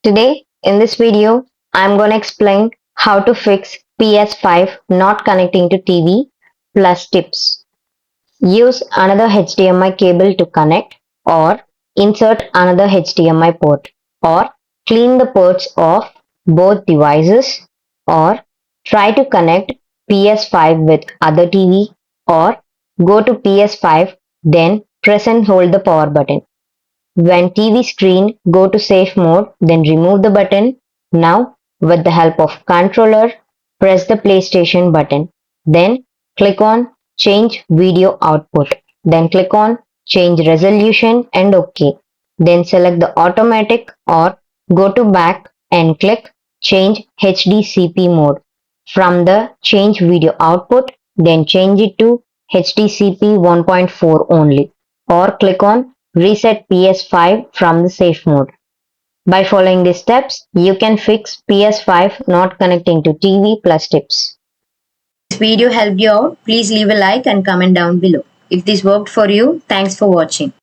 Today, in this video, I'm going to explain how to fix PS5 not connecting to TV plus tips. Use another HDMI cable to connect or insert another HDMI port or clean the ports of both devices or try to connect PS5 with other TV or go to PS5 then press and hold the power button. When TV screen go to safe mode, then remove the button. Now, with the help of controller, press the PlayStation button. Then click on change video output. Then click on change resolution and OK. Then select the automatic or go to back and click change HDCP mode. From the change video output, then change it to HDCP 1.4 only or click on reset PS5 from the safe mode. By following these steps, you can fix PS5 not connecting to TV plus tips. This video helped you out, please leave a like and comment down below. If this worked for you, thanks for watching.